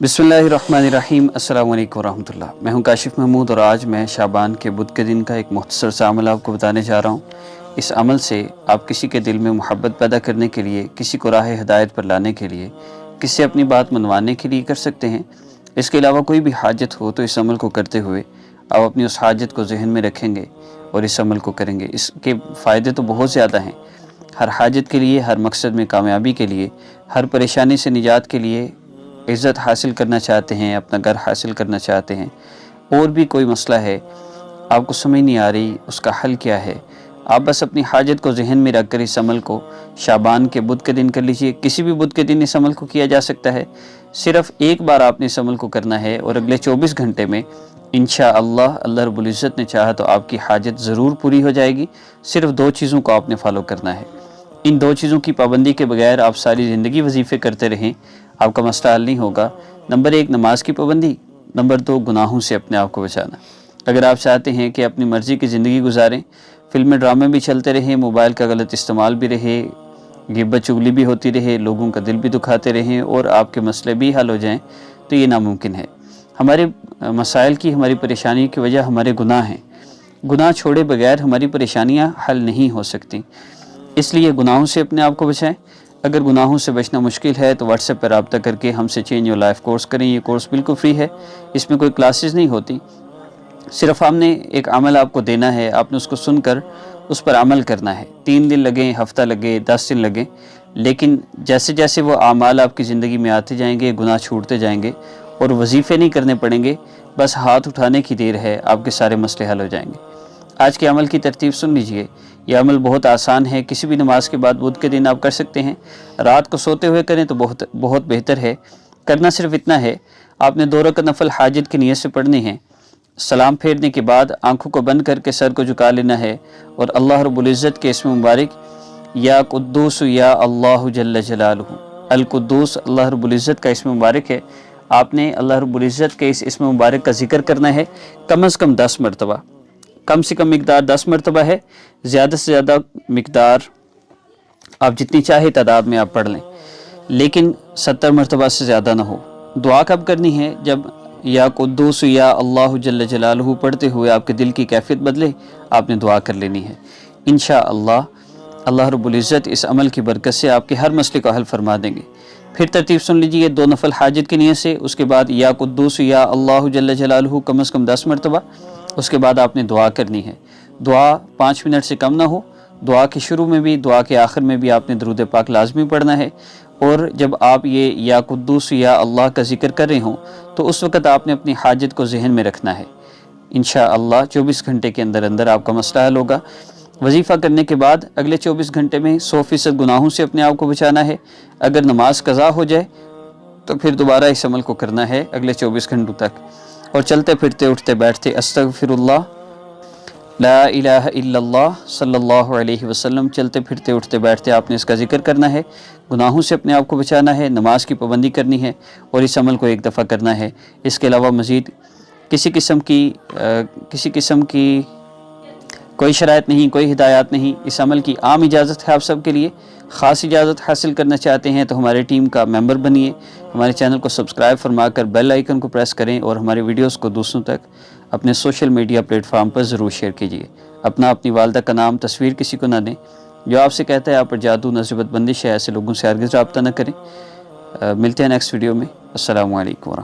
बिस्मिल्लाहिर्रहमानिर्रहीम। अस्सलाम वालेकुम रहमतुल्लाह। मैं हूं काशिफ महमूद और आज मैं शाबान के बुध के दिन का एक मुख्तसर सा अमल आपको बताने जा रहा हूं। इस अमल से आप किसी के दिल में मोहब्बत पैदा करने के लिए, किसी को राह हिदायत पर लाने के लिए, किसी से अपनी बात मनवाने के लिए कर सकते हैं। इसके अलावा कोई भी हाजत हो तो इस अमल को करते हुए आप अपनी उस हाजत को जहन में रखेंगे और इस अमल को करेंगे। इसके फ़ायदे तो बहुत ज़्यादा हैं। हर हाजत के लिए, हर मकसद में कामयाबी के लिए, हर परेशानी से निजात के लिए, इज़्ज़त हासिल करना चाहते हैं, अपना घर हासिल करना चाहते हैं, और भी कोई मसला है आपको समझ नहीं आ रही उसका हल क्या है, आप बस अपनी हाजत को जहन में रख कर इस अमल को शाबान के बुध के दिन कर लीजिए। किसी भी बुध के दिन इस अमल को किया जा सकता है। सिर्फ़ एक बार आपने इस अमल को करना है और अगले 24 घंटे में इंशाअल्लाह अल्लाह रब्बुल इज़्ज़त ने चाहा तो आपकी हाजत ज़रूर पूरी हो जाएगी। सिर्फ़ 2 चीज़ों को आपने फॉलो करना है। इन 2 चीज़ों की पाबंदी के बगैर आप सारी ज़िंदगी वजीफ़े करते रहें, आपका मसला हल नहीं होगा। नंबर 1 नमाज की पाबंदी, नंबर 2 गुनाहों से अपने आप को बचाना। अगर आप चाहते हैं कि अपनी मर्ज़ी की ज़िंदगी गुजारें, फिल्में ड्रामे भी चलते रहें, मोबाइल का गलत इस्तेमाल भी रहे, गिब्बत चुगली भी होती रहे, लोगों का दिल भी दुखाते रहें और आपके मसले भी हल हो जाएं, तो ये नामुमकिन है। हमारे मसाइल की, हमारी परेशानी की वजह हमारे गुनाह हैं। गुनाह छोड़े बगैर हमारी परेशानियाँ हल नहीं हो सकती। इसलिए गुनाहों से अपने आप को बचाएं। अगर गुनाहों से बचना मुश्किल है तो व्हाट्सएप पर रब्ता करके हमसे चेंज योर लाइफ कोर्स करें। ये कोर्स बिल्कुल फ्री है, इसमें कोई क्लासेस नहीं होती। सिर्फ हमने एक अमल आपको देना है, आपने उसको सुनकर उस पर अमल करना है। 3 दिन लगे, हफ्ता लगे, 10 दिन लगे, लेकिन जैसे जैसे वो आमाल आपकी ज़िंदगी में आते जाएंगे, गुनाह छूटते जाएंगे और वजीफ़े नहीं करने पड़ेंगे, बस हाथ उठाने की देर है, आपके सारे मसले हल हो जाएंगे। आज के अमल की तरतीब सुन लीजिए। यह अमल बहुत आसान है, किसी भी नमाज के बाद बुध के दिन आप कर सकते हैं। रात को सोते हुए करें तो बहुत बहुत बेहतर है। करना सिर्फ इतना है, आपने 2 रकात नफल हाजत की नीयत से पढ़नी है। सलाम फेरने के बाद आंखों को बंद करके सर को झुका लेना है और अल्लाह रब्बुल इज़्ज़त के इस्म मुबारक या कुद्दूस या अल्लाह जल्ल जलालुहु, अल कुद्दूस अल्लाह रब्बुल इज़्ज़त का इस्म मुबारक है। आपने अल्लाह रब्बुल इज़्ज़त के इस इस्म मुबारक का जिक्र करना है कम अज़ कम 10 मरतबा। कम से कम मिकदार 10 मरतबा है, ज़्यादा से ज़्यादा मिकदार आप जितनी चाहे तादाद में आप पढ़ लें, लेकिन 70 मरतबा से ज़्यादा ना हो। दुआ कब करनी है? जब या कुद्दूस या अल्लाह जल्ल जलालहू पढ़ते हुए आपके दिल की कैफियत बदले, आपने दुआ कर लेनी है। इंशाअल्लाह अल्लाह रब्बुल इज़्ज़त इस अमल की बरकत से आपके हर मसले को हल फरमा देंगे। फिर तरतीब सुन लीजिए। 2 नफल हाजत की नीयत से, उसके बाद या कुद्दूस या अल्लाह जल्ल जलालहू कम अज़ कम 10 मरतबा। उसके बाद आपने दुआ करनी है। दुआ 5 मिनट से कम ना हो। दुआ के शुरू में भी, दुआ के आखिर में भी आपने दरूद पाक लाजमी पढ़ना है। और जब आप ये या कुद्दूस या अल्लाह का जिक्र कर रहे हों तो उस वक़्त आपने अपनी हाजत को जहन में रखना है। इंशाअल्लाह 24 घंटे के अंदर अंदर आपका मसला हल होगा। वजीफ़ा करने के बाद अगले 24 घंटे में 100% गुनाहों से अपने आप को बचाना है। अगर नमाज कज़ा हो जाए तो फिर दोबारा इस अमल को करना है अगले 24 घंटों तक। और चलते फिरते उठते बैठते अस्तगफिरुल्लाह ला इलाहा इल्लल्लाह सल्लल्लाहु अलैहि वसल्लम, चलते फिरते उठते बैठते आपने इसका जिक्र करना है। गुनाहों से अपने आप को बचाना है, नमाज की पाबंदी करनी है और इस अमल को एक दफ़ा करना है। इसके अलावा मज़ीद किसी किस्म की कोई शराइत नहीं, कोई हिदायत नहीं। इस अमल की आम इजाज़त है आप सब के लिए। ख़ास इजाज़त हासिल करना चाहते हैं तो हमारे टीम का मेंबर बनिए। हमारे चैनल को सब्सक्राइब फरमाकर बेल आइकन को प्रेस करें और हमारे वीडियोस को दूसरों तक अपने सोशल मीडिया प्लेटफॉर्म पर ज़रूर शेयर कीजिए। अपनी वालदा का नाम, तस्वीर किसी को ना दें। जो आपसे कहता है आप पर जादू नज़रबत बंदिश है, ऐसे लोगों से हरगिज़ रब्ता न करें। मिलते हैं नेक्स्ट वीडियो में। अस्सलामु अलैकुम।